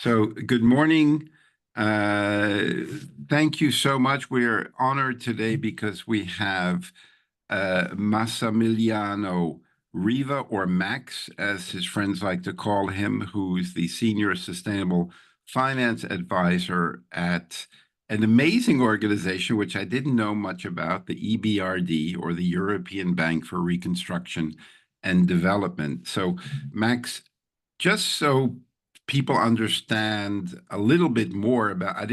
So good morning. Thank you so much. We're honored today because we have Massimiliano Riva, or Max, as his friends like to call him, who's the Senior Sustainable Finance Advisor at an amazing organization, which I didn't know much about, the EBRD, or the European Bank for Reconstruction and Development. So, Max, just so people understand a little bit more about, I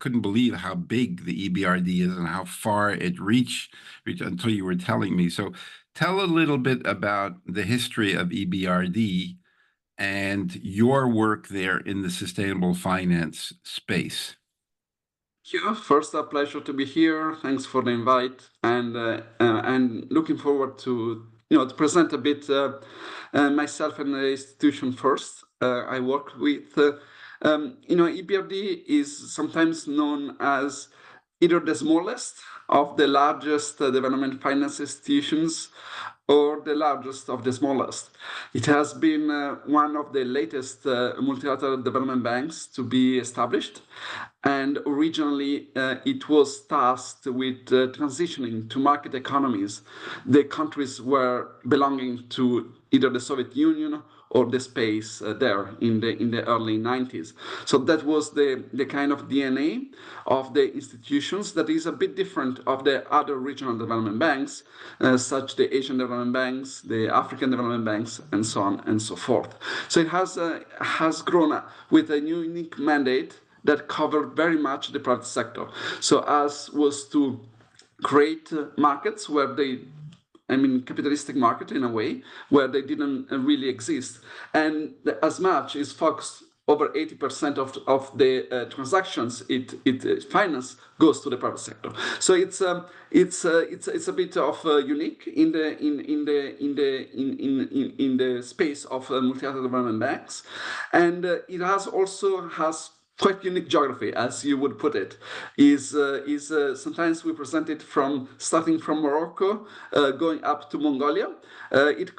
couldn't believe how big the EBRD is and how far it reached until you were telling me. So tell a little bit about the history of EBRD and your work there in the sustainable finance space. Yeah, first, a pleasure to be here. Thanks for the invite, and looking forward to to present a bit myself and the institution first. I work with EBRD is sometimes known as either the smallest of the largest development finance institutions or the largest of the smallest. It has been one of the latest multilateral development banks to be established, and originally it was tasked with transitioning to market economies. The countries were belonging to either the Soviet Union or the space there in the early 90s. So that was the kind of DNA of the institutions that is a bit different of the other regional development banks, such the Asian development banks, the African development banks, and so on and so forth. So it has grown with a unique mandate that covered very much the private sector. So as was to create markets where capitalistic market in a way, where they didn't really exist. And as much is focused, over 80% of the transactions it finance goes to the private sector. So it's a bit of unique in the space of multilateral development banks, and it has quite unique geography, as you would put it. Sometimes we present it starting from Morocco, going up to Mongolia. It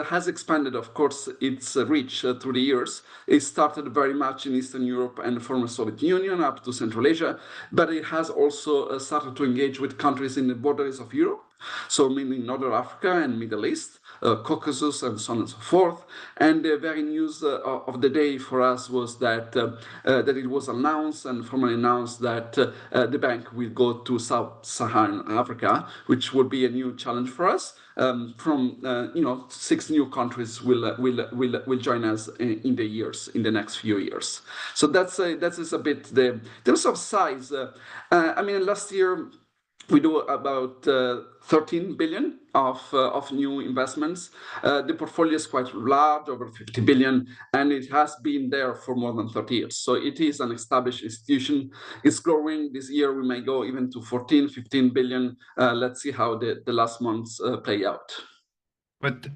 has expanded, of course, its reach through the years. It started very much in Eastern Europe and the former Soviet Union up to Central Asia, but it has also started to engage with countries in the borders of Europe, so meaning Northern Africa and Middle East, Caucasus, and so on and so forth. And the very news of the day for us was that it was announced and formally announced that the bank will go to Sub-Saharan Africa, which would be a new challenge for us. 6 new countries will join us in the next few years. So that is a bit in terms of size. Last year we do about 13 billion of new investments. The portfolio is quite large, over 50 billion, and it has been there for more than 30 years. So it is an established institution. It's growing. This year we may go even to 14, 15 billion. Let's see how the last months play out. But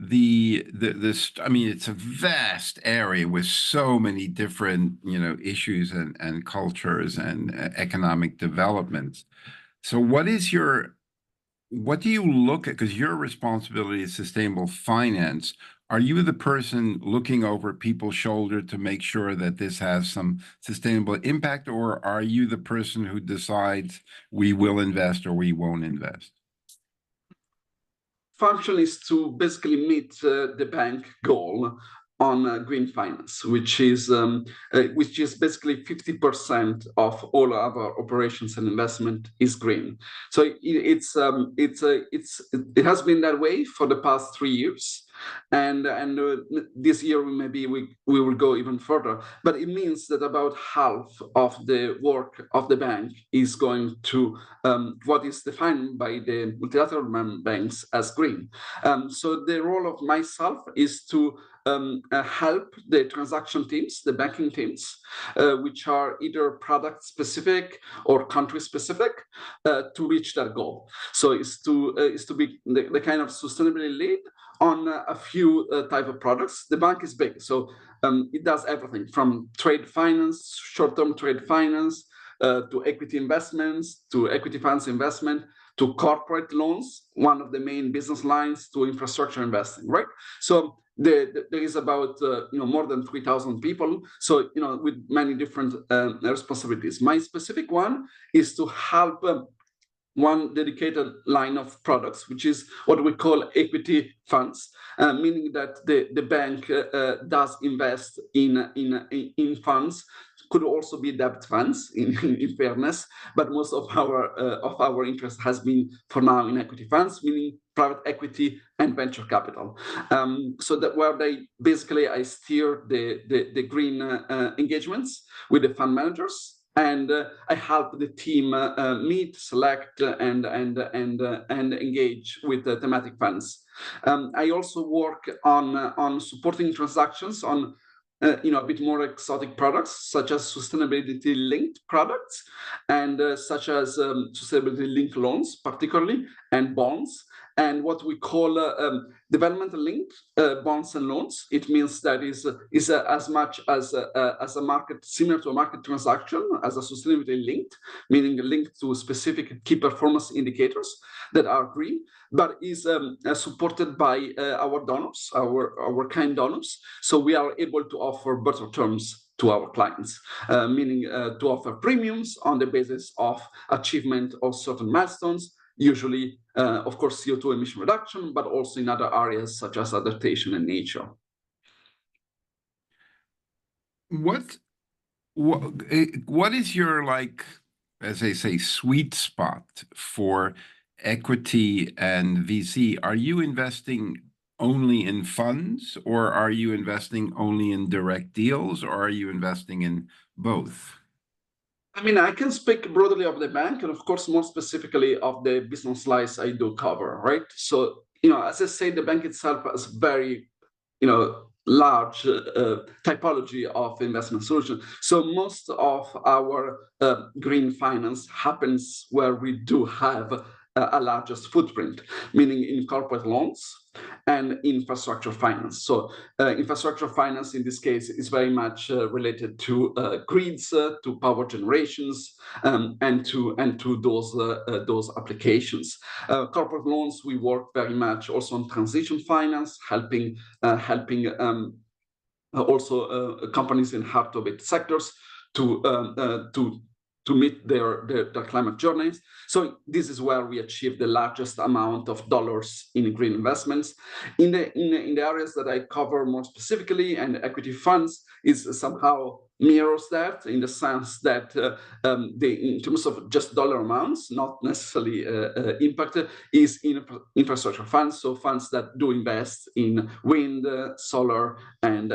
it's a vast area with so many different, issues and cultures and economic developments. So what do you look at? Because your responsibility is sustainable finance. Are you the person looking over people's shoulder to make sure that this has some sustainable impact, or are you the person who decides we will invest or we won't invest? Function is to basically meet the bank goal on green finance, which is basically 50% of all our operations and investment is green. So it has been that way for the past 3 years. And this year we will go even further, but it means that about half of the work of the bank is going to what is defined by the multilateral banks as green. So the role of myself is to help the transaction teams, the banking teams, which are either product specific or country specific, to reach that goal. So it's to be the kind of sustainability lead on a few type of products. The bank is big, so it does everything from trade finance, short-term trade finance, to equity investments, to equity funds investment, to corporate loans, one of the main business lines, to infrastructure investing, right? So there is about more than 3,000 people, so with many different responsibilities. My specific one is to help one dedicated line of products, which is what we call equity funds, meaning that the bank does invest in funds. Could also be debt funds, in fairness, but most of our interest has been for now in equity funds, meaning private equity and venture capital. So that where I steer the green engagements with the fund managers, and I help the team meet, select, and engage with the thematic funds. I also work on supporting transactions on a bit more exotic products, such as sustainability-linked products, and such as sustainability-linked loans, particularly, and bonds, and what we call development-linked bonds and loans. It means that is as much as a market, similar to a market transaction, as a sustainability-linked, meaning linked to specific key performance indicators that are green, but is supported by our donors, our kind donors. So we are able to offer better terms to our clients, meaning to offer premiums on the basis of achievement of certain milestones, usually, of course, CO2 emission reduction, but also in other areas such as adaptation and nature. What is your, like, as they say, sweet spot for equity and VC? Are you investing only in funds, or are you investing only in direct deals, or are you investing in both? I mean, I can speak broadly of the bank, and of course, more specifically of the business lines I do cover, right? So, as I say, the bank itself has very, large typology of investment solutions. So most of our green finance happens where we do have a largest footprint, meaning in corporate loans and infrastructure finance. So infrastructure finance in this case is very much related to grids, to power generations, and to those applications. Corporate loans, we work very much also on transition finance, helping also companies in hard-to-abate sectors to meet their climate journeys. So this is where we achieve the largest amount of dollars in green investments. In the areas that I cover more specifically, and equity funds is somehow mirrors that, in the sense that in terms of just dollar amounts, not necessarily impacted, is in infrastructure funds, so funds that do invest in wind, solar, and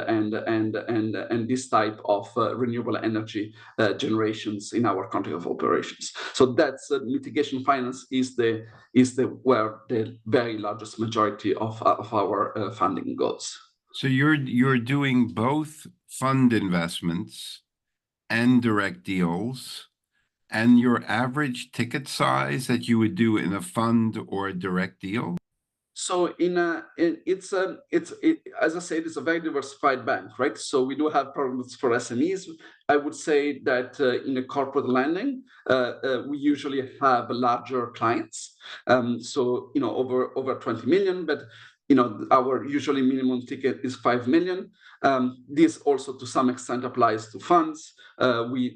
this type of renewable energy generations in our country of operations. So that's mitigation finance is where the very largest majority of our funding goes. So you're doing both fund investments and direct deals, and your average ticket size that you would do in a fund or a direct deal? So as I said, it's a very diversified bank, right? So we do have products for SMEs. I would say that in the corporate lending, we usually have larger clients. So over 20 million, but our usually minimum ticket is 5 million. This also to some extent applies to funds. We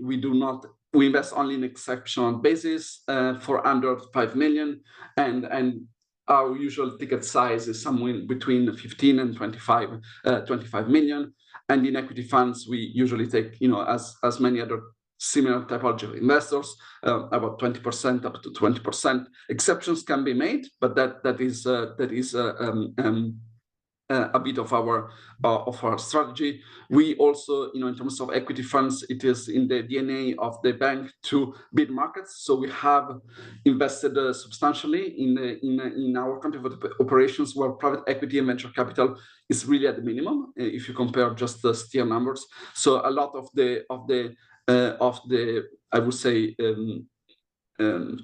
invest only in exceptional basis for under 5 million, and our usual ticket size is somewhere between 15 and 25 million. And in equity funds, we usually take, as many other similar typology of investors, about 20% up to 20%. Exceptions can be made, but that is a bit of our strategy. We also, in terms of equity funds, it is in the DNA of the bank to bid markets. So we have invested substantially in our country of operations, where private equity and venture capital is really at the minimum if you compare just the steer numbers. So a lot of the I would say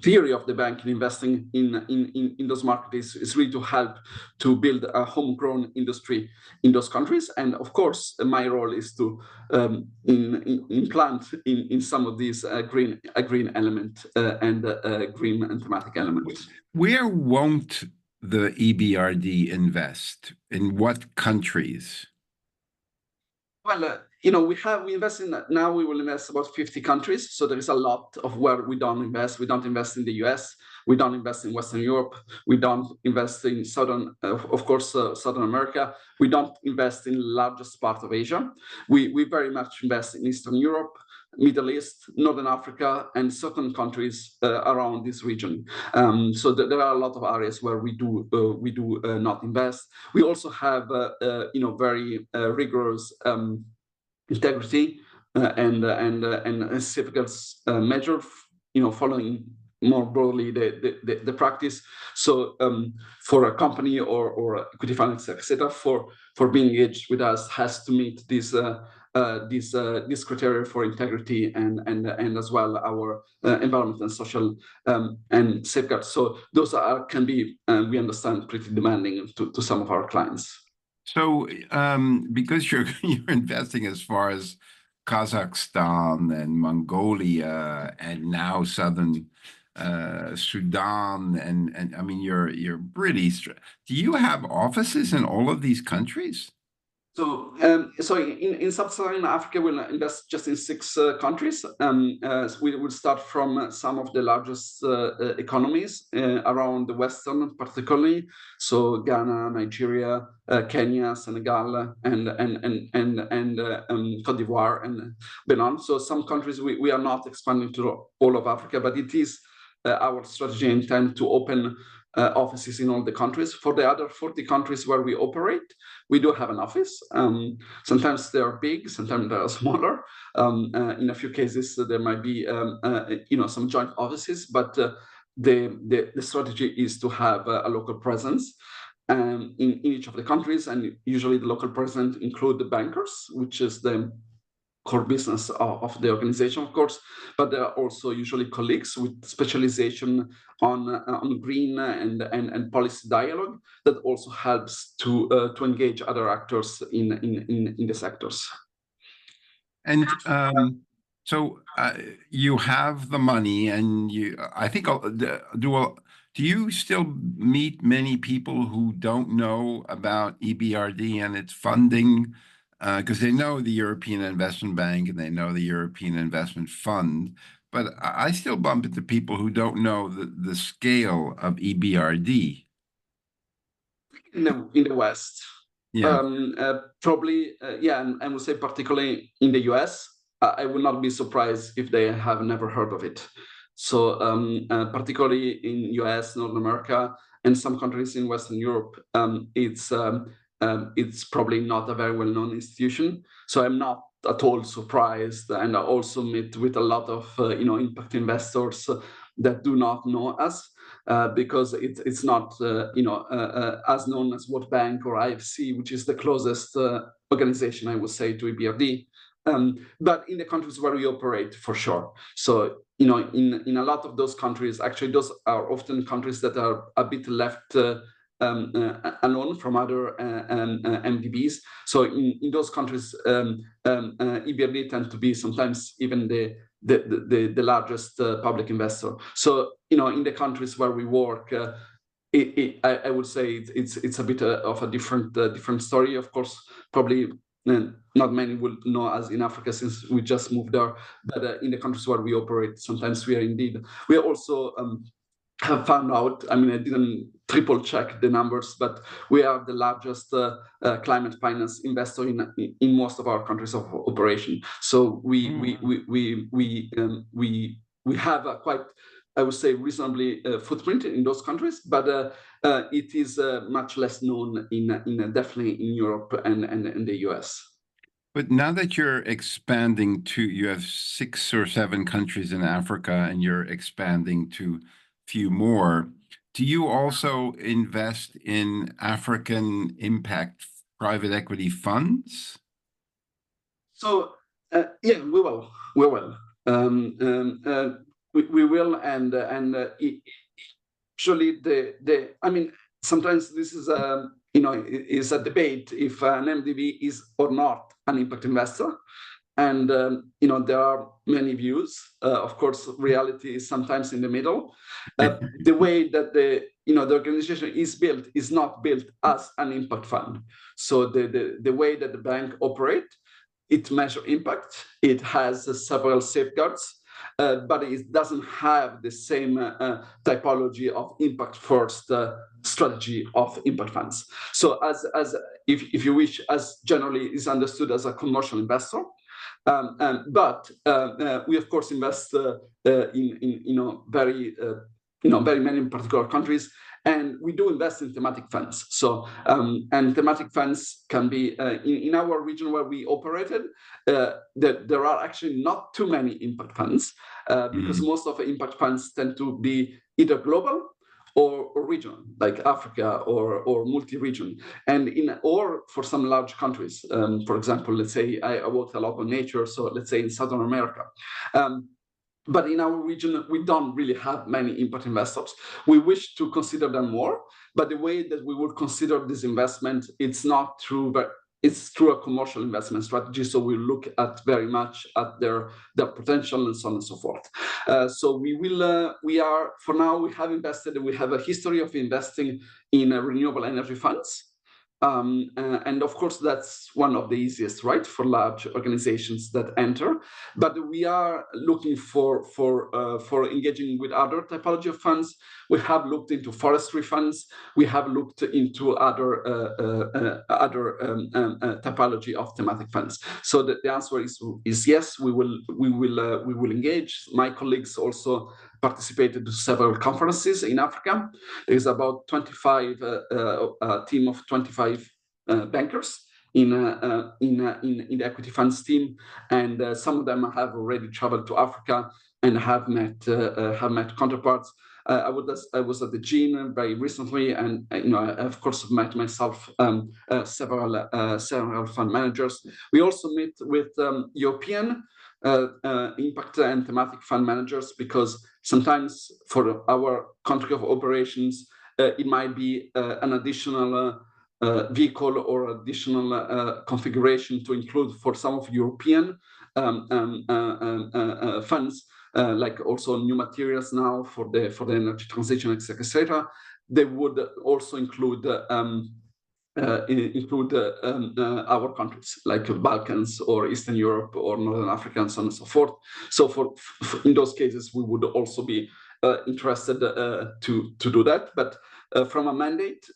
theory of the bank in investing in those markets is really to help to build a homegrown industry in those countries. And of course, my role is to implant in some of these green element and green and thematic elements. Where won't the EBRD invest? In what countries? Well, we invest in now. We will invest about 50 countries. So there is a lot of where we don't invest. We don't invest in the US. We don't invest in Western Europe. We don't invest in Southern America. We don't invest in the largest part of Asia. We very much invest in Eastern Europe, Middle East, Northern Africa, and certain countries around this region. So there are a lot of areas where we do not invest. We also have very rigorous integrity and safeguards measure, following more broadly the practice. So for a company or equity fund, etc., for being engaged with us has to meet these criteria for integrity and as well our environmental and social and safeguards. So those can be, we understand, pretty demanding to some of our clients. So because you're investing as far as Kazakhstan and Mongolia and now Southern Sudan, and I mean you're pretty. Do you have offices in all of these countries? So, in sub-Saharan Africa, we'll invest just in 6 countries. We will start from some of the largest economies around the Western, particularly. So Ghana, Nigeria, Kenya, Senegal, and Cote d'Ivoire and Benin. So some countries we are not expanding to all of Africa, but it is our strategy and intent to open offices in all the countries. For the other 40 countries where we operate, we do have an office. Sometimes they are big, sometimes they are smaller. In a few cases, there might be some joint offices, but the strategy is to have a local presence in each of the countries, and usually the local presence include the bankers, which is the core business of the organization, of course, but there are also usually colleagues with specialization on green and policy dialogue that also helps to engage other actors in the sectors. And so you have the money, and I think do you still meet many people who don't know about EBRD and its funding? Because they know the European Investment Bank and they know the European Investment Fund, but I still bump into people who don't know the scale of EBRD. In the West, yeah, probably, yeah, and I would say particularly in the US, I would not be surprised if they have never heard of it. So particularly in US, North America, and some countries in Western Europe, it's probably not a very well-known institution. So I'm not at all surprised, and I also meet with a lot of impact investors that do not know us because it's not as known as World Bank or IFC, which is the closest organization, I would say, to EBRD. But in the countries where we operate, for sure. So in a lot of those countries, actually, those are often countries that are a bit left alone from other MDBs. So in those countries, EBRD tend to be sometimes even the largest public investor. So in the countries where we work, I would say it's a bit of a different story. Of course, probably not many will know us in Africa since we just moved there. But in the countries where we operate, sometimes we are also have found out, I mean, I didn't triple check the numbers, but we are the largest climate finance investor in most of our countries of operation. So we have a quite, I would say, reasonably footprint in those countries, but it is much less known definitely in Europe and in the US. But now that you're expanding you have 6 or 7 countries in Africa, and you're expanding to few more, do you also invest in African impact private equity funds? So yeah, we will. we will, and usually I mean, sometimes this is is a debate if an MDB is or not an impact investor. And there are many views. Of course, reality is sometimes in the middle. The way that the organization is built is not built as an impact fund. So the way that the bank operates, it measures impact. It has several safeguards. But it doesn't have the same typology of impact first strategy of impact funds. So as if you wish, as generally is understood as a commercial investor. But we of course invest in very very many particular countries, and we do invest in thematic funds. So and thematic funds can be in our region where we operated. There are actually not too many impact funds because most of the impact funds tend to be either global or regional, like Africa or multi-region, and or for some large countries. For example, let's say I worked a lot on nature, so let's say in Southern America. But in our region, we don't really have many impact investors. We wish to consider them more, but the way that we would consider this investment, it's not through, but it's through a commercial investment strategy. So we look at very much at their potential and so on and so forth. So we are, for now, we have invested, we have a history of investing in renewable energy funds. And of course, that's one of the easiest, right, for large organizations that enter. But we are looking for engaging with other typology of funds. We have looked into forestry funds. We have looked into other typology of thematic funds. So the answer is yes. We will engage. My colleagues also participated to several conferences in Africa. There's about 25 team of 25 bankers in the equity funds team, and some of them have already traveled to Africa and have met counterparts. I was at the GIN very recently, and I of course met myself several fund managers. We also meet with European impact and thematic fund managers, because sometimes for our country of operations, it might be an additional vehicle or additional configuration to include for some of European funds, like also new materials now for the energy transition, etc. They would also include our countries like Balkans or Eastern Europe or Northern Africa and so on and so forth. So for in those cases, we would also be interested to do that. But from a mandate,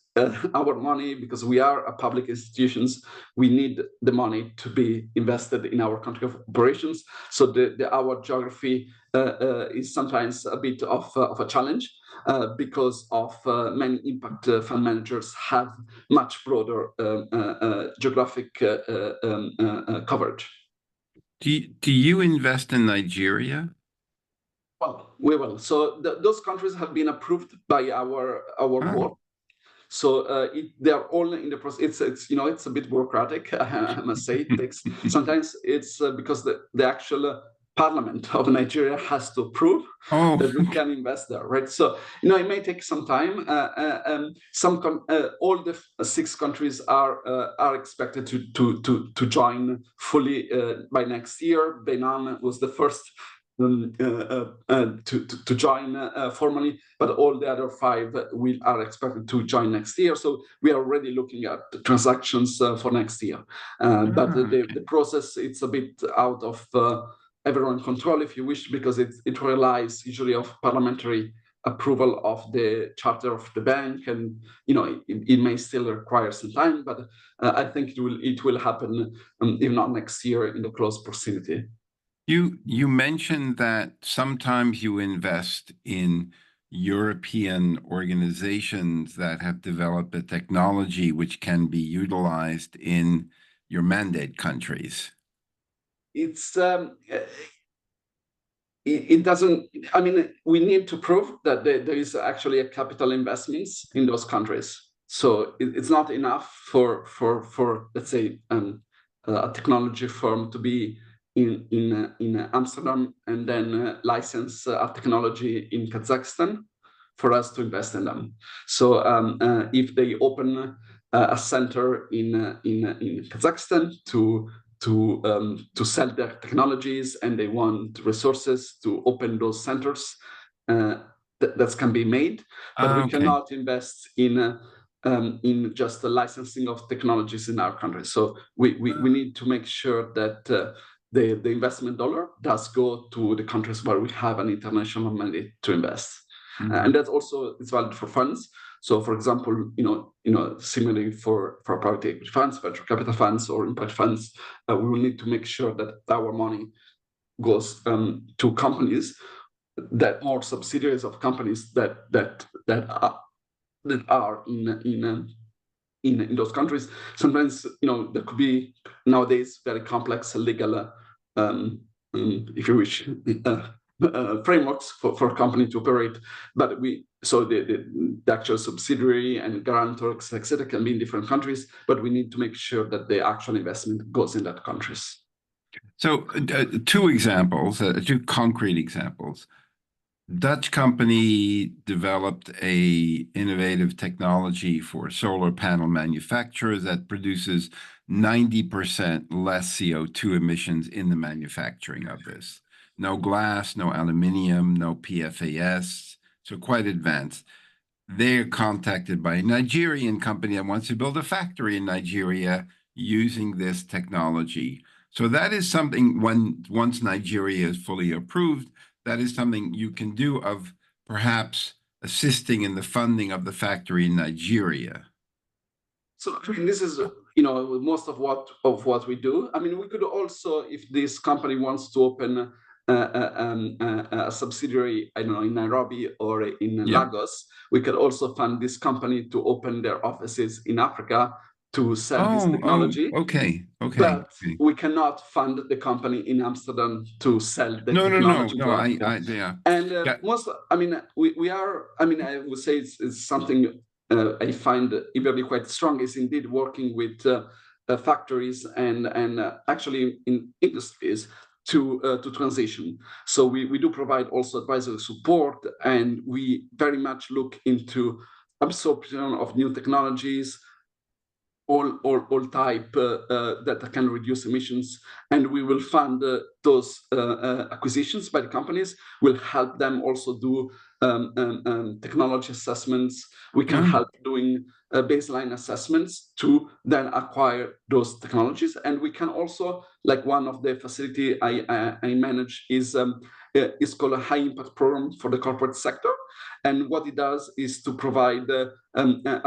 our money, because we are a public institutions, we need the money to be invested in our country of operations. So our geography is sometimes a bit of a challenge because of many impact fund managers have much broader geographic coverage. Do you invest in Nigeria? Well, we will. So those countries have been approved by our board. So they're all in the process. It's a bit bureaucratic, I must say. It takes sometimes it's because the actual parliament of Nigeria has to approve that we can invest there, right? So it may take some time. All the 6 countries are expected to join fully by next year. Benin was the first to join formally, but all the other 5 are expected to join next year. So we are already looking at the transactions for next year. But the process, it's a bit out of everyone's control, if you wish, because it relies usually of parliamentary approval of the charter of the bank, and it may still require some time, but I think it will happen if not next year, in the close proximity. You mentioned that sometimes you invest in European organizations that have developed a technology which can be utilized in your mandate countries. It doesn't. I mean, we need to prove that there is actually a capital investments in those countries. So it's not enough for let's say a technology firm to be in Amsterdam and then license our technology in Kazakhstan for us to invest in them. So if they open a center in Kazakhstan to sell their technologies and they want resources to open those centers, that can be made, but we cannot invest in just the licensing of technologies in our country. So we need to make sure that the investment dollar does go to the countries where we have an international mandate to invest. And that's also, it's valid for funds. So, for example, similarly for private equity funds, venture capital funds, or impact funds, we will need to make sure that our money goes to companies or subsidiaries of companies that are in those countries. Sometimes, there could be nowadays very complex legal, if you wish, frameworks for a company to operate, but the actual subsidiary and guarantors, etc., can be in different countries, but we need to make sure that the actual investment goes in that countries. So two concrete examples. Dutch company developed a innovative technology for solar panel manufacturers that produces 90% less CO2 emissions in the manufacturing of this. No glass, no aluminium, no PFAS, so quite advanced. They're contacted by a Nigerian company that wants to build a factory in Nigeria using this technology. So that is something, once Nigeria is fully approved, that is something you can do, of perhaps assisting in the funding of the factory in Nigeria. So this is, most of what we do. I mean, we could also, if this company wants to open a subsidiary, I don't know, in Nairobi or in Lagos, we could also fund this company to open their offices in Africa to sell this technology. Okay. But we cannot fund the company in Amsterdam to sell the technology. Yeah. And most, I mean, we are, I mean, I would say it's something I find EBRD quite strong, is indeed working with factories and actually in industries to transition. So we do provide also advisory support, and we very much look into absorption of new technologies, all type that can reduce emissions, and we will fund those acquisitions by the companies. We'll help them also do technology assessments. We can help doing baseline assessments to then acquire those technologies. And we can also, like one of the facility I manage is called a high impact program for the corporate sector. And what it does is to provide a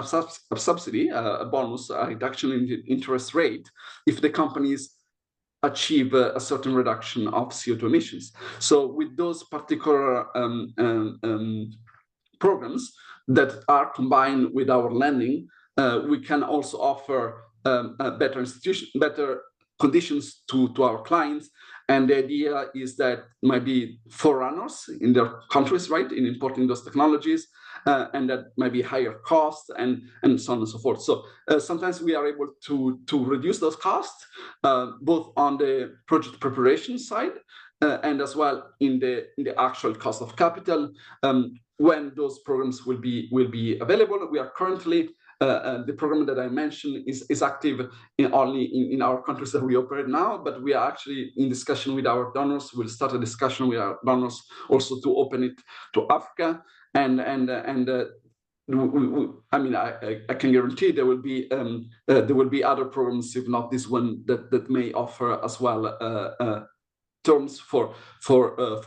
subsidy, a bonus, a reduction in the interest rate if the companies achieve a certain reduction of CO2 emissions. So with those particular programs that are combined with our lending, we can also offer better conditions to our clients. And the idea is that might be forerunners in their countries, right, in importing those technologies, and that might be higher costs and so on and so forth. So sometimes we are able to reduce those costs, both on the project preparation side and as well in the actual cost of capital when those programs will be available. We are currently the program that I mentioned is active only in our countries that we operate now, but we are actually in discussion with our donors. We'll start a discussion with our donors also to open it to Africa, and I mean, I can guarantee there will be other programs, if not this one, that may offer as well terms for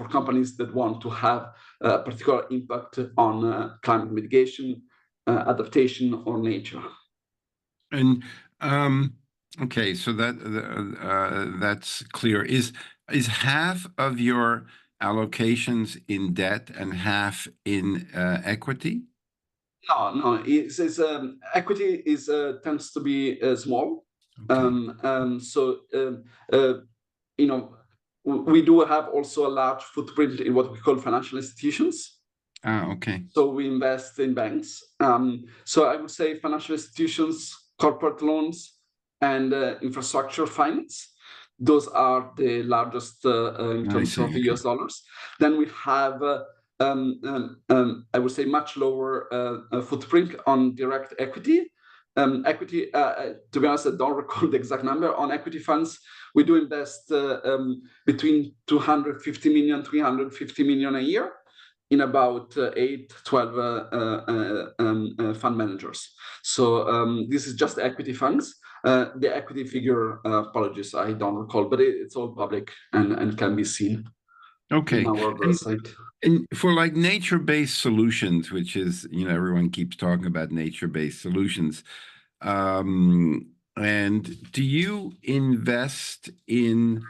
companies that want to have a particular impact on climate mitigation, adaptation, or nature. And okay, so that's clear. Is half of your allocations in debt and half in equity? No. It's equity tends to be small. Okay. So we do have also a large footprint in what we call financial institutions. Okay. So we invest in banks. So I would say financial institutions, corporate loans, and infrastructure finance. those are the largest in I terms see. of Okay. US dollars. Then we have, I would say, much lower footprint on direct equity. Equity, to be honest, I don't recall the exact number. On equity funds, we do invest between 250 million, 350 million a year in about 8, 12 fund managers. So this is just equity funds. The equity figure, apologies, I don't recall, but it's all public and can be seen in Okay. our website. And for like nature-based solutions, which is, everyone keeps talking about nature-based solutions. And do you invest in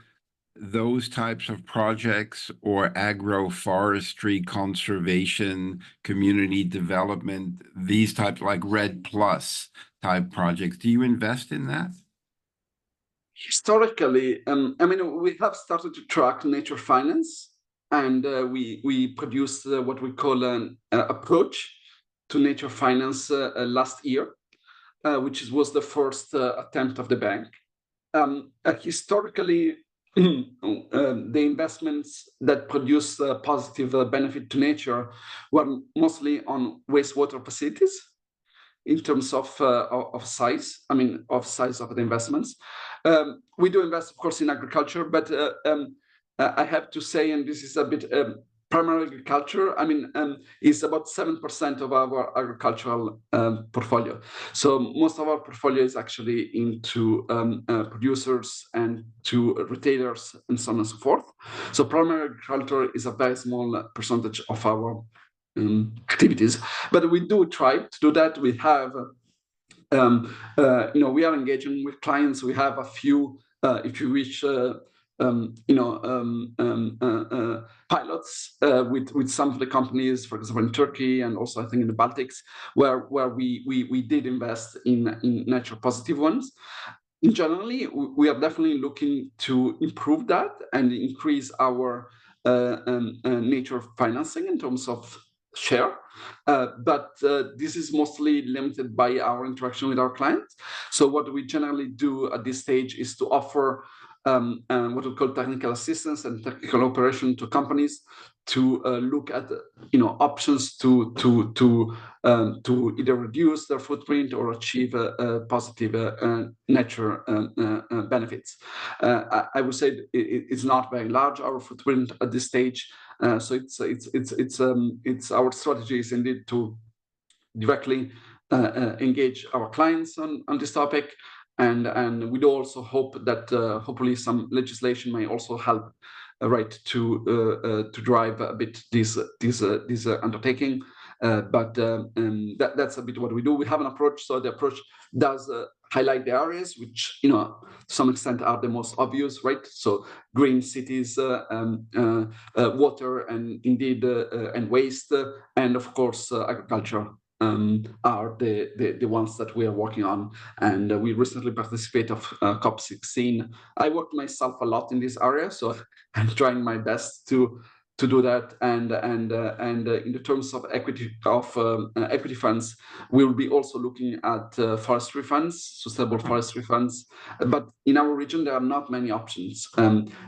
those types of projects or agroforestry, conservation, community development, these types like Red Plus type projects? Do you invest in that? Historically, I mean, we have started to track nature finance, and we produced what we call an approach to nature finance last year, which was the first attempt of the bank. Historically, the investments that produce positive benefit to nature were mostly on wastewater facilities in terms of size. I mean, of size of the investments. We do invest, of course, in agriculture, but I have to say, and this is a bit primary agriculture, I mean, is about 7% of our agricultural portfolio. So most of our portfolio is actually into producers and to retailers and so on and so forth. So primary agriculture is a very small percentage of our activities, but we do try to do that. We have, we are engaging with clients. We have a few, if you wish, pilots with some of the companies, for example, in Turkey and also I think in the Baltics, where we did invest in natural positive ones. Generally, we are definitely looking to improve that and increase our nature financing in terms of share, but this is mostly limited by our interaction with our clients. So what we generally do at this stage is to offer what we call technical assistance and technical operation to companies to look at options to either reduce their footprint or achieve positive nature benefits. I would say it's not very large, our footprint at this stage. So it's our strategy is indeed to directly engage our clients on this topic, and we'd also hope that hopefully some legislation may also help, right, to drive a bit this undertaking. But that's a bit what we do. We have an approach, so the approach does highlight the areas which, to some extent are the most obvious, right? So green cities, water, and indeed and waste, and of course agriculture are the ones that we are working on. And we recently participated of COP16. I worked myself a lot in this area, so I'm trying my best to do that. And in the terms of equity funds, we will be also looking at forestry funds, sustainable forestry funds. But in our region, there are not many options.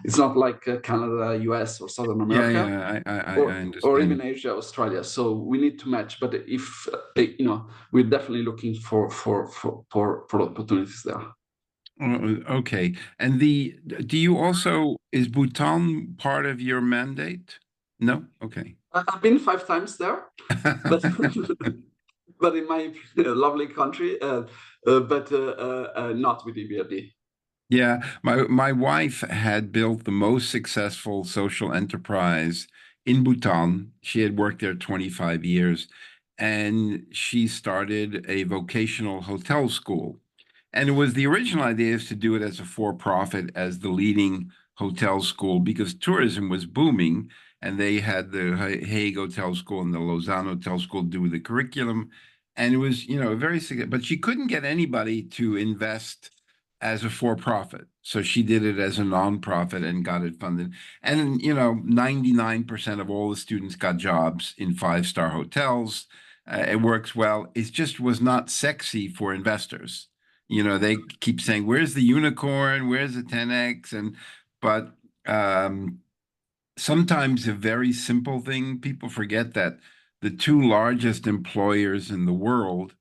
It's not like Canada, US, or Southern America. Yeah, I or understand. even Asia, Australia. So we need to match. But if we're definitely looking for opportunities there. Okay. And do you also, is Bhutan part of your mandate? No? Okay. I've been 5 times there, but but in my lovely country, but not with EBRD. Yeah, my wife had built the most successful social enterprise in Bhutan. She had worked there 25 years, and she started a vocational hotel school. And it was the original idea is to do it as a for-profit, as the leading hotel school, because tourism was booming, and they had the Hague Hotel School and the Lausanne Hotel School do the curriculum. And it was, very significant, but she couldn't get anybody to invest as a for-profit. So she did it as a nonprofit and got it funded. And, 99% of all the students got jobs in 5-star hotels. It works well. It just was not sexy for investors. they keep saying, "Where's the unicorn? Where's the 10x?" But sometimes a very simple thing, people forget that the two largest employers in the world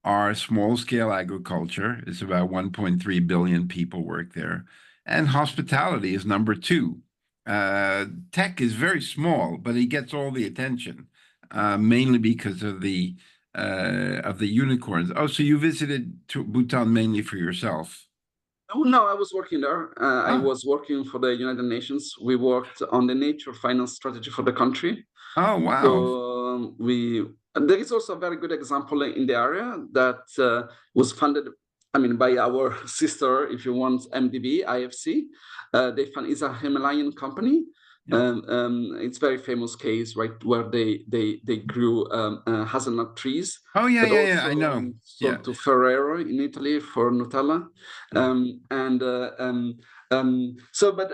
are small-scale agriculture. It's about 1.3 billion people work there, and hospitality is number two. Tech is very small, but it gets all the attention, mainly because of the unicorns. Oh, so you visited Bhutan mainly for yourself? Oh, no, I was working there. I Ah, was working for the United Nations. We worked on the nature finance strategy for the country. oh, wow. So there is also a very good example in the area that was funded, I mean, by our sister, if you want, MDB, IFC. They fund is a Himalayan company. Yeah. It's very famous case, right, where they grew hazelnut trees, Oh, yeah, but yeah, yeah. also I know. Yeah. sold to Ferrero in Italy for Nutella. Yeah. So, but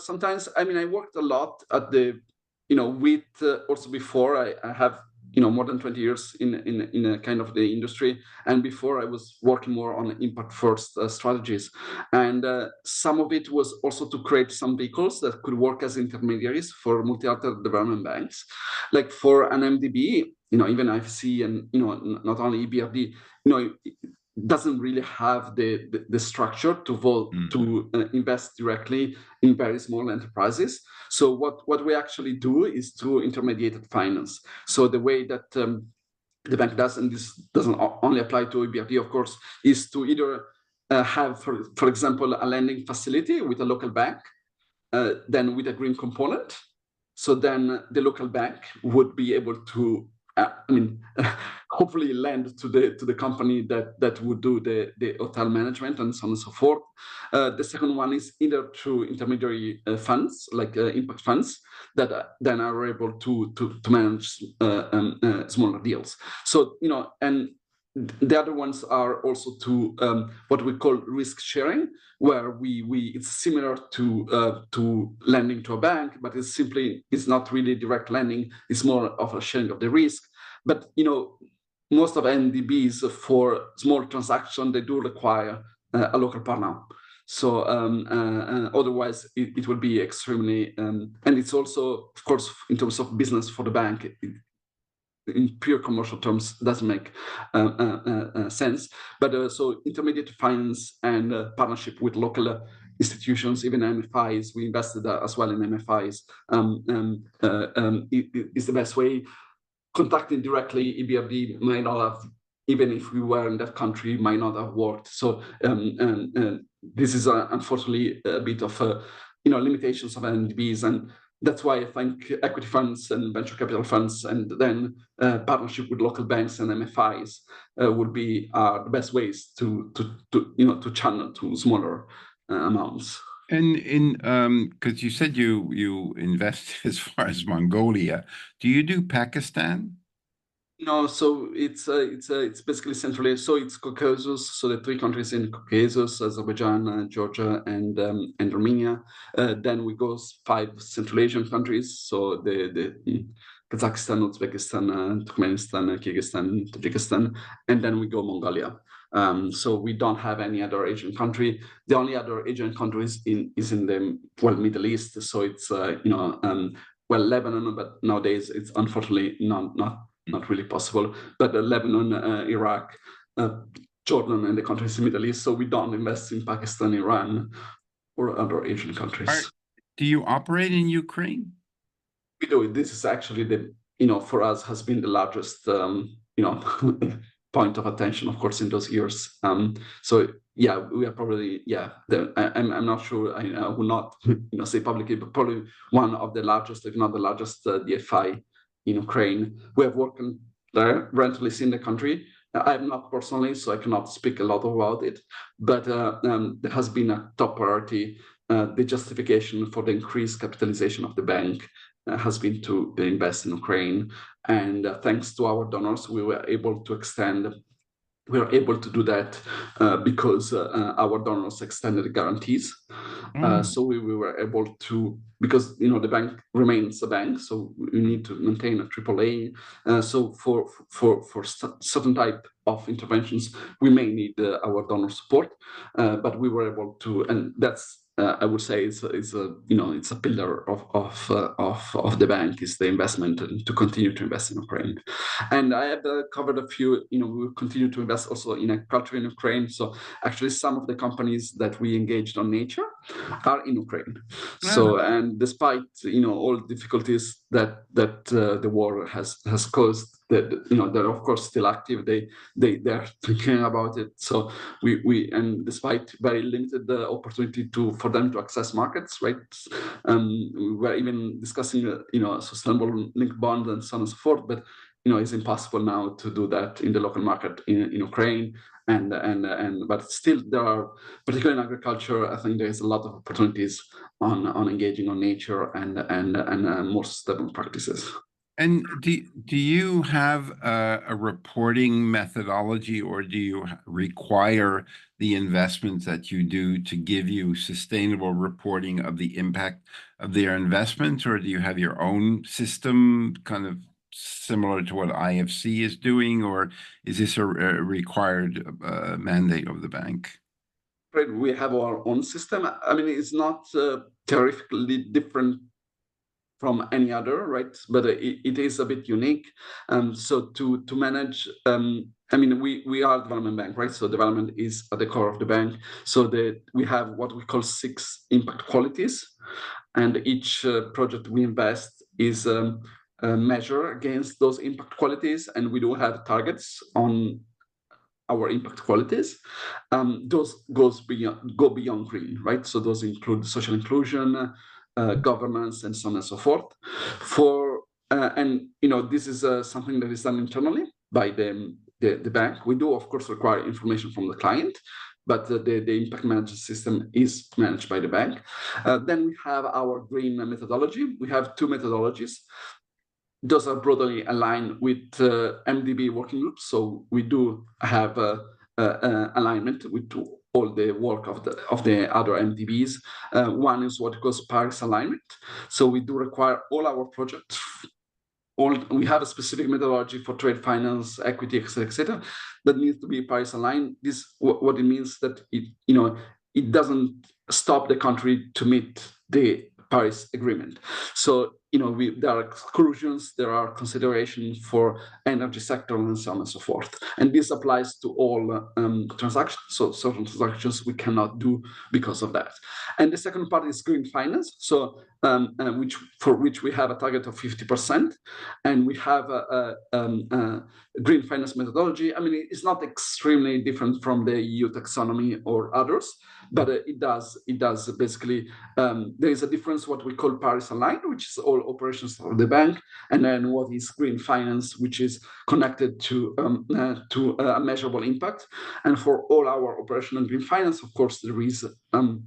sometimes, I mean, I worked a lot at the with also before I have more than 20 years in a kind of the industry, and before I was working more on impact first strategies, and some of it was also to create some vehicles that could work as intermediaries for multilateral development banks, like for an MDB, even IFC, and not only EBRD, doesn't really have the structure to vote to invest directly in very small enterprises. So what we actually do is through intermediated finance. So the way that the bank does, and this doesn't only apply to EBRD, of course, is to either have, for example, a lending facility with a local bank, then with a green component. So then the local bank would be able to, hopefully lend to the company that would do the hotel management and so on and so forth. The second one is either through intermediary funds, like impact funds, that then are able to manage smaller deals. So, and the other ones are also to what we call risk sharing, where we it's similar to lending to a bank, but it's not really direct lending. It's more of a sharing of the risk. But most of NDBs for small transaction, they do require a local partner. So otherwise, it will be extremely, and it's also, of course, in terms of business for the bank, in pure commercial terms, doesn't make sense. But so intermediate finance and partnership with local institutions, even MFIs, we invested as well in MFIs, is the best way. Contacting directly EBRD might not have, even if we were in that country, might not have worked. So this is unfortunately a bit of limitations of NDBs, and that's why I think equity funds and venture capital funds, and then partnership with local banks and MFIs would be the best ways to channel to smaller amounts. And because you said you invest as far as Mongolia, do you do Pakistan? No, so it's basically Central Asia. So it's Caucasus. So the three countries in Caucasus: Azerbaijan, Georgia, and Armenia. Then we go 5 Central Asian countries. So the Kazakhstan, Uzbekistan, Turkmenistan, Kyrgyzstan, Tajikistan, and then we go Mongolia. So we don't have any other Asian country. The only other Asian country is in the Middle East. So it's Lebanon, but nowadays it's unfortunately not really possible. But Lebanon, Iraq, Jordan, and the countries in the Middle East. So we don't invest in Pakistan, Iran, or other Asian countries. Do you operate in Ukraine? We do. This is actually for us has been the largest, point of attention, of course, in those years. So yeah, we are probably, I'm not sure, I will not say publicly, but probably one of the largest, if not the largest DFI in Ukraine. We have worked there relatively in the country. I'm not personally, so I cannot speak a lot about it, but there has been a top priority. The justification for the increased capitalization of the bank has been to invest in Ukraine. And thanks to our donors, we were able to extend we are able to do that because our donors extended guarantees. So we were able to, because the bank remains a bank, so we need to maintain a AAA. So for certain type of interventions, we may need our donor support, but we were able to, and that's I would say it's a pillar of the bank, is the investment, and to continue to invest in Ukraine. And I have covered a few. We will continue to invest also in agriculture in Ukraine. So actually, some of the companies that we engaged on nature are in Ukraine. So, and despite all difficulties that the war has caused, that they're of course still active. They're thinking about it. So we and despite very limited opportunity for them to access markets, right? We were even discussing sustainable linked bond and so on and so forth, but it's impossible now to do that in the local market in Ukraine. But still, there are, particularly in agriculture, I think there's a lot of opportunities on engaging on nature and more sustainable practices. And do you have a reporting methodology, or do you require the investments that you do to give you sustainable reporting of the impact of their investments, or do you have your own system kind of similar to what IFC is doing, or is this a required mandate of the bank? We have our own system. I mean, it's not terrifically different from any other, right? But it is a bit unique. So to manage, I mean, we are a development bank, right? So development is at the core of the bank. So we have what we call 6 impact qualities, and each project we invest is measured against those impact qualities, and we do have targets on our impact qualities. Those go beyond green, right? So those include social inclusion, governance, and so on and so forth. This is something that is done internally by the bank. We do, of course, require information from the client, but the impact management system is managed by the bank. Then we have our green methodology. We have 2 methodologies. Those are broadly aligned with MDB working groups. So we do have alignment with all the work of the other MDBs. One is what goes Paris alignment. So we do require all our projects. We have a specific methodology for trade finance, equity, etc., that needs to be Paris aligned. This what it means that it doesn't stop the country to meet the Paris Agreement. So there are exclusions, there are considerations for energy sector, and so on and so forth. And this applies to all transactions. So certain transactions we cannot do because of that. And the second part is green finance. So for which we have a target of 50%, and we have a green finance methodology. I mean, it's not extremely different from the EU taxonomy or others, but it does basically. There is a difference what we call Paris aligned, which is all operations of the bank, and then what is green finance, which is connected to a measurable impact. And for all our operational green finance, of course, there is an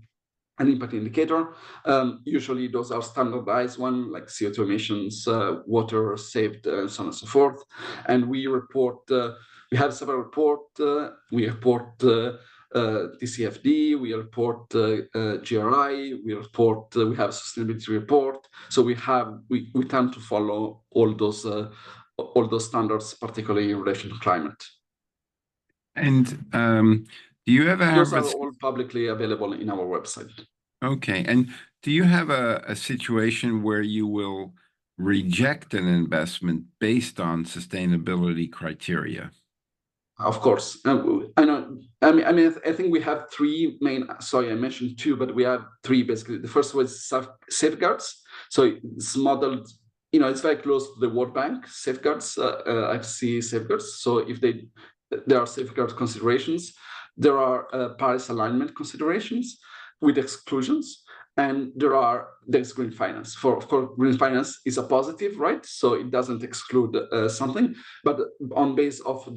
impact indicator. Usually those are standardized one, like CO2 emissions, water saved, so on and so forth. And we report, we have several reports. We report TCFD, we report GRI, we have a sustainability report. So we tend to follow all those standards, particularly in relation to climate. And do you ever have... Those are all publicly available in our website. Okay. And do you have a situation where you will reject an investment based on sustainability criteria? Of course. I know. I think we have 3 main. Sorry, I mentioned 2, but we have 3 basically. The first was safeguards. So it's modeled. It's very close to the World Bank safeguards. IFC safeguards. So if there are safeguard considerations, there are Paris alignment considerations with exclusions, and there's green finance. Of course, green finance is a positive, right? So it doesn't exclude something, but on base of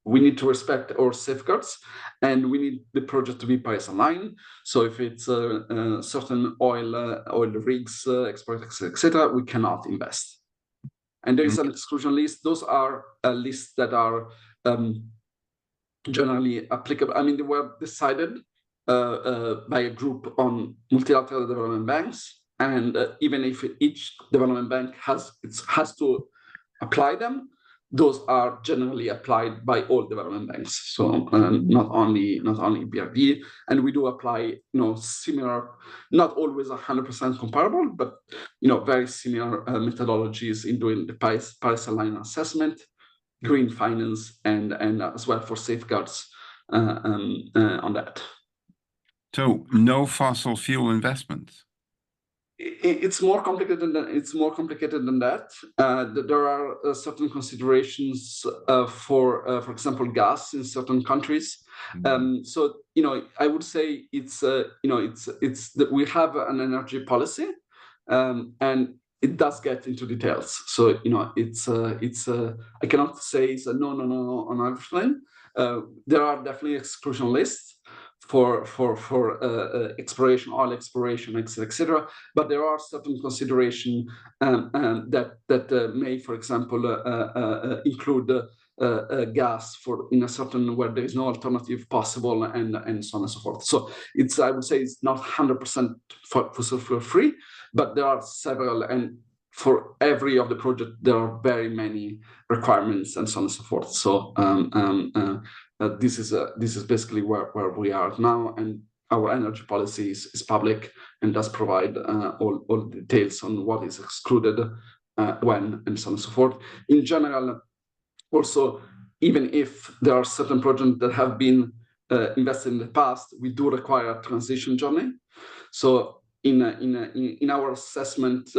we need to respect our safeguards, and we need the project to be Paris aligned. So if it's certain oil rigs, export, etc., we cannot invest. And there is an exclusion list. Those are lists that are generally applicable. I mean, they were decided by a group on multilateral development banks, and even if each development bank has to apply them, those are generally applied by all development banks. So not only EBRD, and we do apply similar, not always 100% comparable, but very similar methodologies in doing the Paris Alignment assessment, green finance, and as well for safeguards on that. So no fossil fuel investments. It's more complicated than that. There are certain considerations for example, gas in certain countries. So I would say it's that we have an energy policy, and it does get into details. So I cannot say it's a no on everything. There are definitely exclusion lists for exploration, oil exploration, etc. But there are certain considerations that may, for example, include gas in a certain where there is no alternative possible, and so on and so forth. So I would say it's not 100% fossil fuel free, but there are several, and for every of the project there are very many requirements and so on and so forth. So this is basically where we are now, and our energy policy is public and does provide all the details on what is excluded, when, and so on and so forth. In general, also, even if there are certain projects that have been invested in the past, we do require a transition journey. So in our assessment,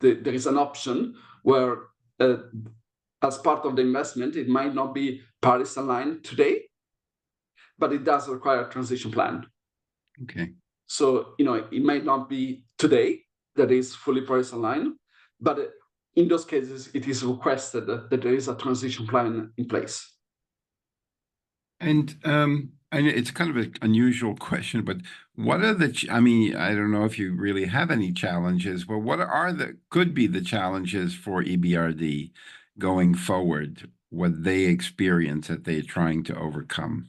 there is an option where as part of the investment, it might not be Paris aligned today, but it does require a transition plan. Okay. So, it might not be today that is fully Paris aligned, but in those cases, it is requested that there is a transition plan in place. And it's kind of an unusual question, but what are I mean, I don't know if you really have any challenges, but what could be the challenges for EBRD going forward, what they experience that they're trying to overcome?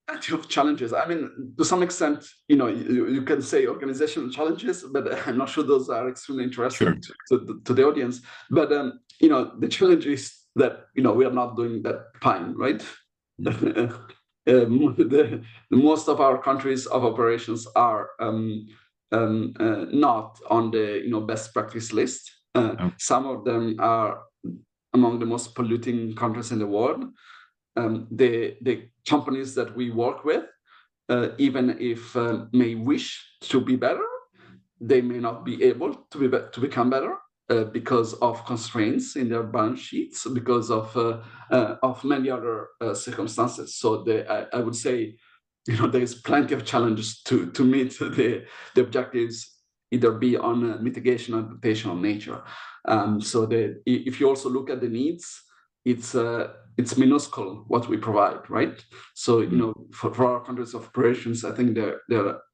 Plenty of challenges. I mean, to some extent, you can say organizational challenges, but I'm not sure those are extremely interesting to the audience. But the challenge is that we are not doing that fine, right? The most of our countries of operations are not on the best practice list. Some of them are among the most polluting countries in the world. The companies that we work with, even if may wish to be better, they may not be able to become better because of constraints in their balance sheets, because of many other circumstances. So I would say, there is plenty of challenges to meet the objectives, either be on mitigation or adaptation nature. So if you also look at the needs, it's minuscule what we provide, right? So for our countries of operations, I think they're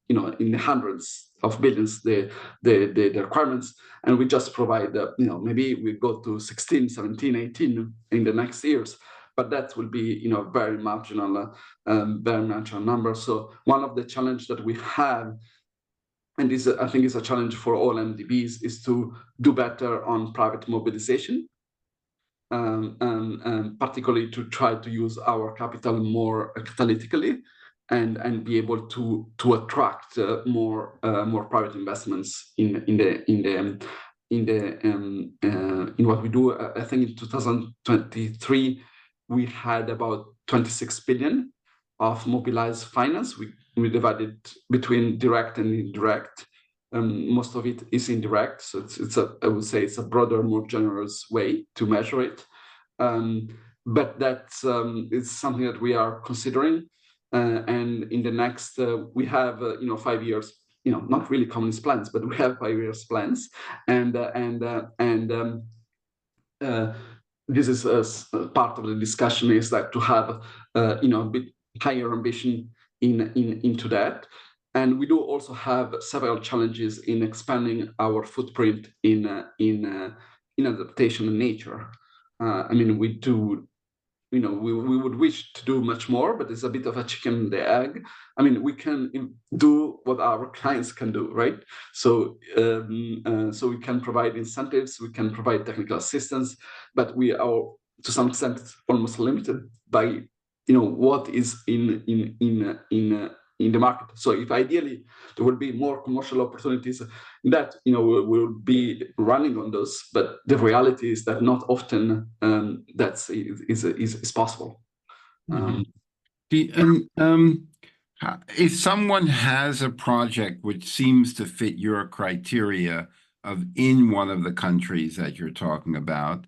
in the hundreds of billions the requirements, and we just provide maybe we go to 16, 17, 18 in the next years, but that will be very marginal number. So one of the challenges that we have, and this I think is a challenge for all MDBs, is to do better on private mobilization. Particularly to try to use our capital more catalytically, and be able to attract more private investments in what we do. I think in 2023 we had about 26 billion of mobilized finance. We divided between direct and indirect. Most of it is indirect, so I would say it's a broader, more generous way to measure it. But that's it's something that we are considering, and in the next we have 5 years, not really communist plans, but we have 5 years plans, and this is part of the discussion, is that to have a bit higher ambition into that. And we do also have several challenges in expanding our footprint in adaptation and nature. I mean, we do we would wish to do much more, but it's a bit of a chicken and the egg. I mean, we can do what our clients can do, right? So so we can provide incentives, we can provide technical assistance, but we are to some extent almost limited by what is in the market. So if ideally there would be more commercial opportunities that we'll be running on those, but the reality is that not often that's is possible. If someone has a project which seems to fit your criteria of in one of the countries that you're talking about,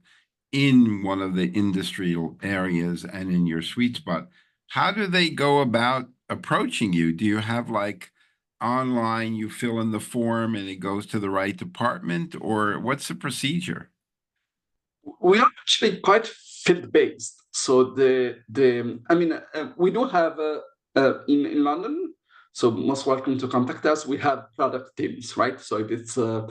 in one of the industrial areas and in your sweet spot, how do they go about approaching you? Do you have like online, you fill in the form and it goes to the right department, or what's the procedure? We are actually quite field-based. So we do have in London. So most welcome to contact us. We have product teams, right? So if it's a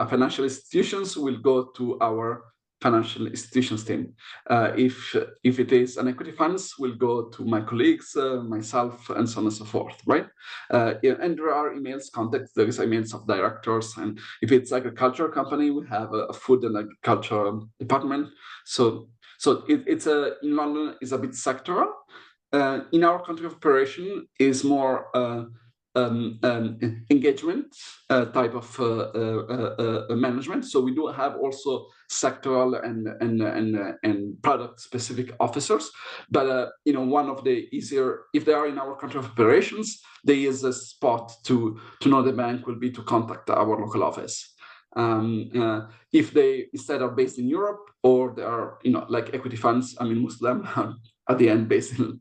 financial institutions, we'll go to our financial institutions team. If it is an equity funds, we'll go to my colleagues, myself, and so on and so forth, right? And there are emails, contacts, there is emails of directors. And if it's agricultural company, we have a food and agriculture department. So it's in London is a bit sectoral. In our country of operation is more engagement type of management. So we do have also sectoral and product specific officers. But one of the easier, if they are in our country of operations, there is a spot to know the bank will be to contact our local office. If they instead are based in Europe or they are like equity funds, I mean most of them are at the end based in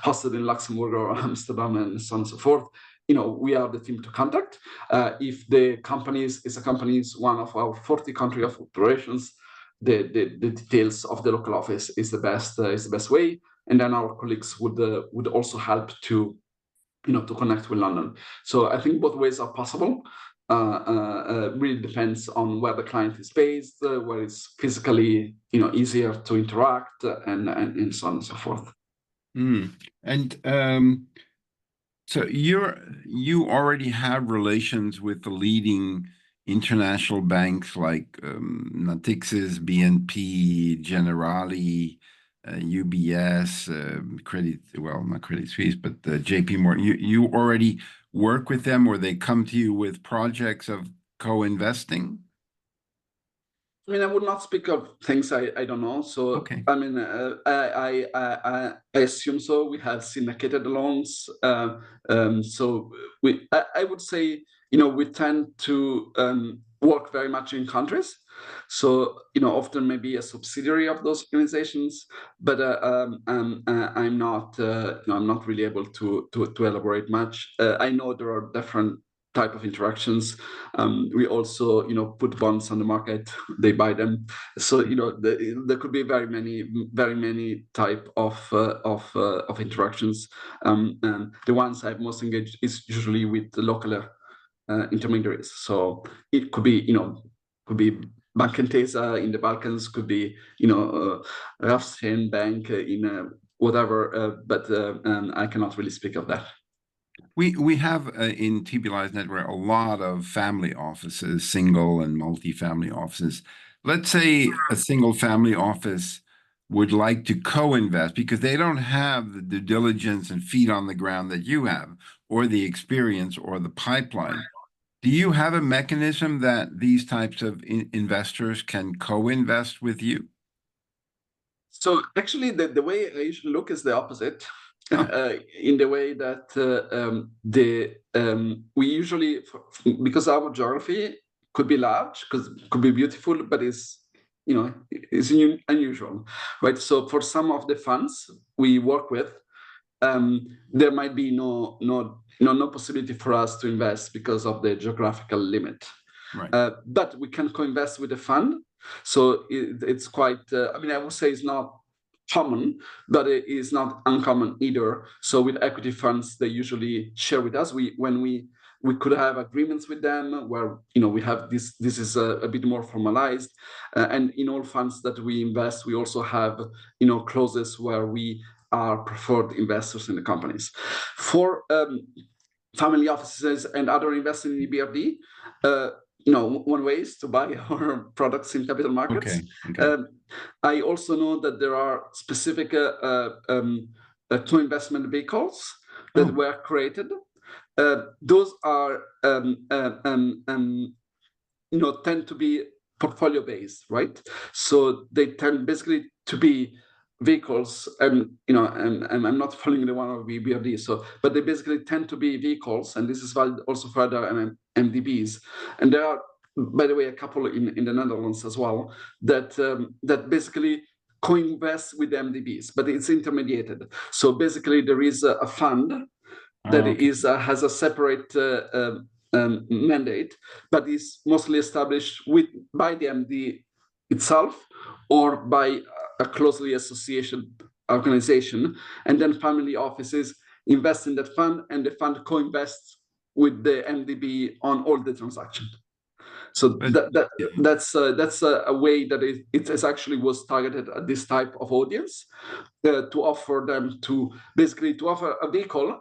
hosted in Luxembourg or Amsterdam and so on and so forth. We are the team to contact. If the company is one of our 40 country of operations, the details of the local office is the best way, and then our colleagues would also help to to connect with London. So I think both ways are possible. Really depends on where the client is based, where it's physically easier to interact, and so on and so forth. And so you already have relations with the leading international banks like Natixis, BNP, Generali, UBS, not Credit Suisse, but JP Morgan. You already work with them, or they come to you with projects of co-investing? I mean, I would not speak of things I don't know. So, okay. I mean, I assume so. We have syndicated loans. So I would say, we tend to work very much in countries. So, often maybe a subsidiary of those organizations, but I'm not really able to elaborate much. I know there are different type of interactions. We also, put bonds on the market. They buy them. So, there could be very many type of interactions. And the ones I've most engaged is usually with the local intermediaries. So it could be, Bank Intesa in the Balkans, could be, Rafstein Bank in whatever. But I cannot really speak of that. We have in TBLI's network a lot of family offices, single and multi-family offices. Let's say a single family office would like to co-invest because they don't have the due diligence and feet on the ground that you have, or the experience or the pipeline. Do you have a mechanism that these types of investors can co-invest with you? So actually, the way I usually look is the opposite. In the way that we usually, because our geography could be large, because could be beautiful, but is unusual, right? So for some of the funds we work with, there might be no possibility for us to invest because of the geographical limit. Right. But we can co-invest with the fund. So it's quite. I mean, I would say it's not common, but it is not uncommon either. So with equity funds, they usually share with us. When we we could have agreements with them where we have this is a bit more formalized, and in all funds that we invest, we also have clauses where we are preferred investors in the companies. For family offices and other investors in EBRD, one way is to buy our products in capital markets. Okay. I also know that there are specific co-investment vehicles that were created. Those are tend to be portfolio based, right? So they tend basically to be vehicles, and I'm not following the one of EBRD, but they basically tend to be vehicles, and this is valid also for other MDBs. And there are, by the way, a couple in the Netherlands as well that basically co-invest with the MDBs, but it's intermediated. So basically, there is a fund that has a separate mandate, but is mostly established by the MD itself or by a closely associated organization, and then family offices invest in that fund, and the fund co-invests with the MDB on all the transactions. So that's a way that it actually was targeted at this type of audience, to offer them to offer a vehicle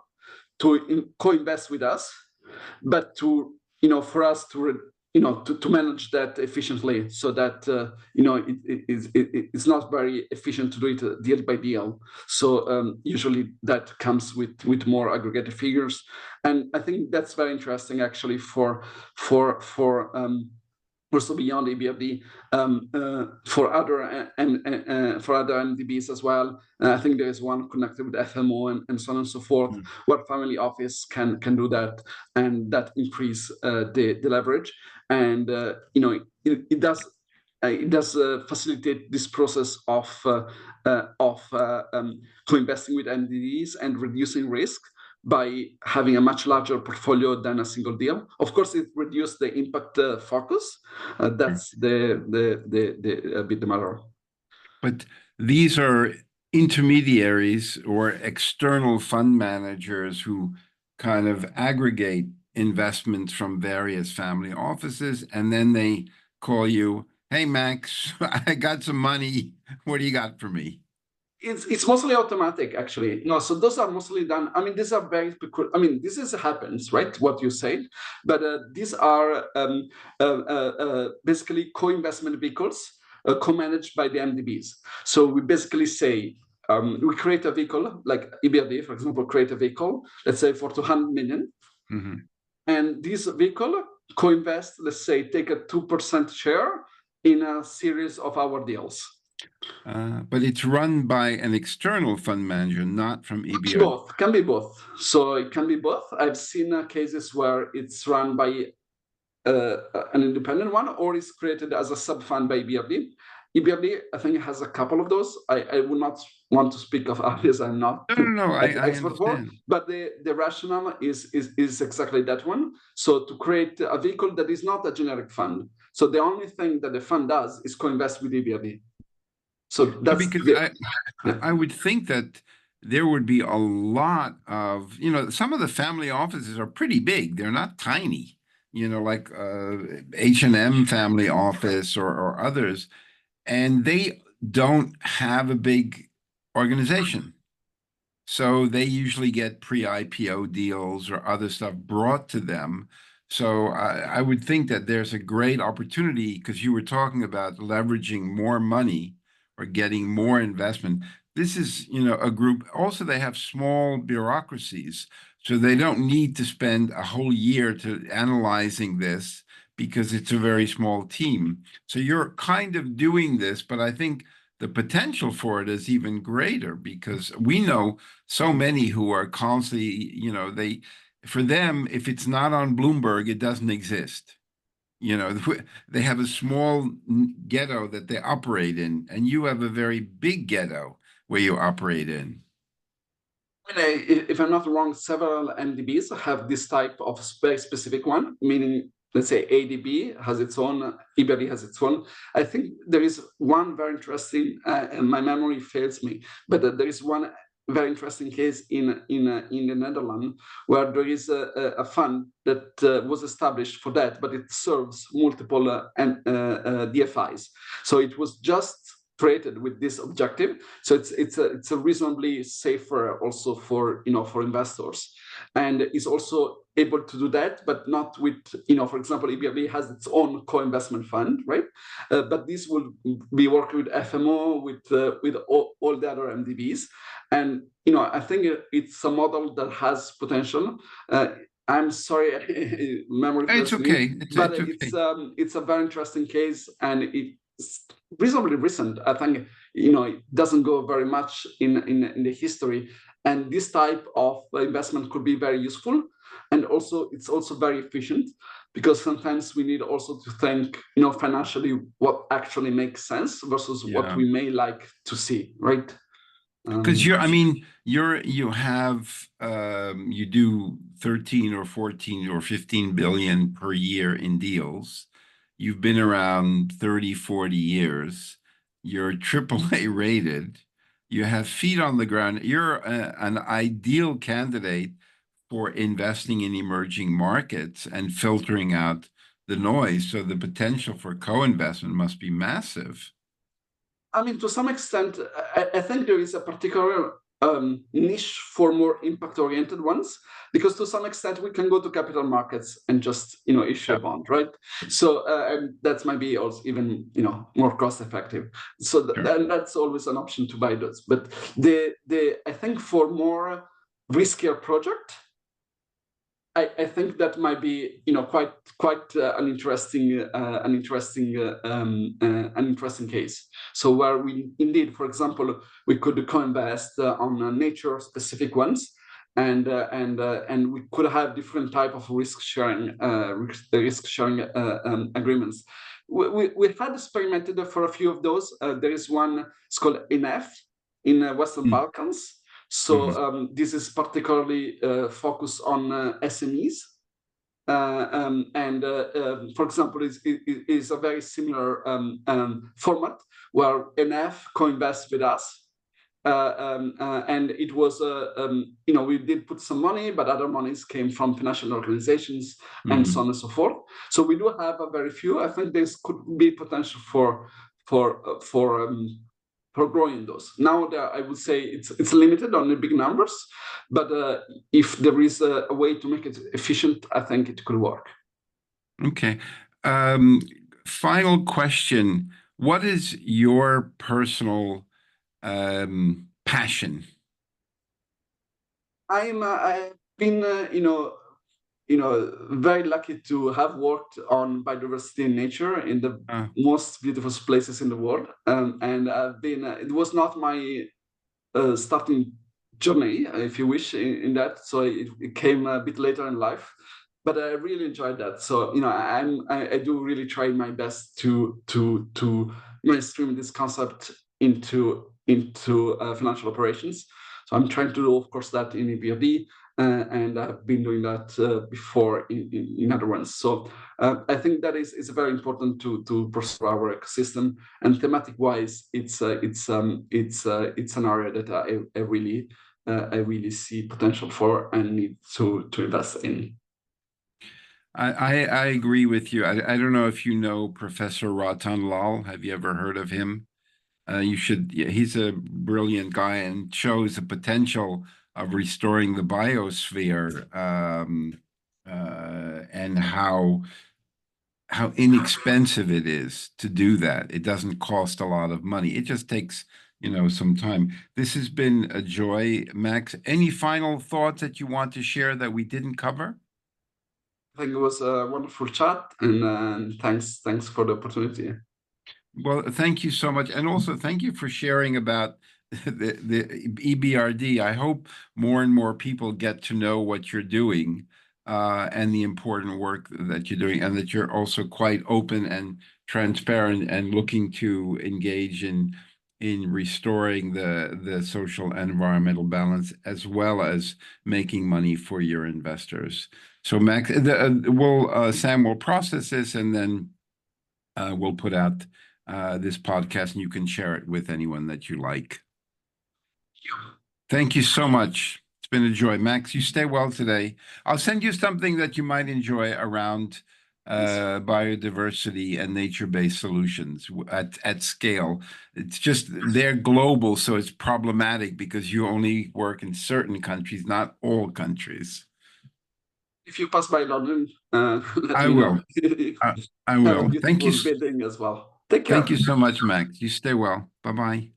to co-invest with us, but for us to manage that efficiently, so that it's not very efficient to do it deal by deal. So usually that comes with more aggregated figures, and I think that's very interesting actually for also beyond EBRD, for other MDBs as well. And I think there is one connected with FMO and so on and so forth, where family office can do that, and that increase the leverage. And it does facilitate this process of co-investing with MDBs and reducing risk by having a much larger portfolio than a single deal. Of course, it reduced the impact focus. That's the bit the matter. But these are intermediaries or external fund managers who kind of aggregate investments from various family offices, and then they call you, "Hey, Max, I got some money. What do you got for me?" It's mostly automatic, actually. No, so those are mostly done. I mean, these are very peculiar. I mean, this happens, right? What you said, but these are basically co-investment vehicles co-managed by the MDBs. So we basically say we create a vehicle, like EBRD, for example, create a vehicle, let's say for 200 million, and this vehicle co-invest, let's say, take a 2% share in a series of our deals. But it's run by an external fund manager, not from EBRD. Both can be both. So it can be both. I've seen cases where it's run by an independent one, or is created as a sub fund by EBRD. EBRD, I think, has a couple of those. I would not want to speak of others. I'm not I understand. But the rationale is exactly that one. So to create a vehicle that is not a generic fund. So the only thing that the fund does is co-invest with EBRD. So that's because I would think that there would be a lot of, some of the family offices are pretty big. They're not tiny, like H&M family office or others, and they don't have a big organization. So they usually get pre-IPO deals or other stuff brought to them. So I would think that there's a great opportunity, because you were talking about leveraging more money or getting more investment. This is, a group. Also, they have small bureaucracies, so they don't need to spend a whole year to analyzing this, because it's a very small team. So you're kind of doing this, but I think the potential for it is even greater, because we know so many who are constantly, for them, if it's not on Bloomberg, it doesn't exist. They have a small ghetto that they operate in, and you have a very big ghetto where you operate in. If I'm not wrong, several MDBs have this type of very specific one, meaning, let's say ADB has its own, EBRD has its own. I think there is one very interesting, and my memory fails me, but there is one very interesting case in the Netherlands, where there is a fund that was established for that, but it serves multiple DFIs. So it was just created with this objective. So it's a reasonably safer also for for investors, and it's also able to do that, but not with for example, EBRD has its own co-investment fund, right? But this will be working with FMO, with all the other MDBs, and I think it's a model that has potential. I'm sorry, memory It's fails me, okay. but It's okay. it's a very interesting case, and it's reasonably recent. I think it doesn't go very much in the history, and this type of investment could be very useful, and also it's also very efficient, because sometimes we need also to think financially what actually makes sense versus what Yeah. we may like to see, right? Because I mean, you do 13 or 14 or 15 billion per year in deals. You've been around 30, 40 years. You're AAA rated. You have feet on the ground. You're an ideal candidate for investing in emerging markets and filtering out the noise. So the potential for co-investment must be massive. I mean, to some extent, I think there is a particular niche for more impact-oriented ones, because to some extent we can go to capital markets and just issue a Yeah, bond, right? So and that might be also even more cost-effective. So sure. and that's always an option to buy those. But the I think for more riskier project, I think that might be quite an interesting case. So where we indeed, for example, we could co-invest on nature specific ones, and we could have different type of risk sharing agreements. We had experimented for a few of those. There is one, it's called NF in Western Balkans. So Mm-hmm. this is particularly focused on SMEs. And for example, is a very similar format where NF co-invests with us. And it was, we did put some money, but other monies came from financial organizations and so Mm-hmm. on and so forth. So we do have a very few. I think this could be potential for growing those. Now, I would say it's limited on the big numbers, but if there is a way to make it efficient, I think it could work. Okay. Um, Final question. What is your personal passion? I've been, very lucky to have worked on biodiversity and nature in the Uh, most beautiful places in the world. And I've been, it was not my starting journey, if you wish, in that. So it came a bit later in life, but I really enjoyed that. So I do really try my best to mainstream this concept into financial operations. So I'm trying to do, of course, that in EBRD, and I've been doing that before in other ones. So I think that is very important to preserve our ecosystem. And thematic wise, it's an area that I really see potential for and need to invest in. I agree with you. I don't know if you know Professor Ratan Lal. Have you ever heard of him? You should. Yeah, he's a brilliant guy and shows the potential of restoring the biosphere, and how inexpensive it is to do that. It doesn't cost a lot of money. It just takes, some time. This has been a joy, Max. Any final thoughts that you want to share that we didn't cover? I think it was a wonderful chat, and thanks for the opportunity. Well, thank you so much. And also thank you for sharing about the EBRD. I hope more and more people get to know what you're doing, and the important work that you're doing, and that you're also quite open and transparent and looking to engage in restoring the social and environmental balance, as well as making money for your investors. So Max, Sam will process this, and then we'll put out this podcast, and you can share it with anyone that you like. Thank you so much. It's been a joy. Max, you stay well today. I'll send you something that you might enjoy around biodiversity and nature-based solutions at scale. It's just they're global, so it's problematic because you only work in certain countries, not all countries. If you pass by London, let I me know. will. I Have a will. beautiful building as well. Take care. Thank you so much, Max. You stay well. Bye-bye.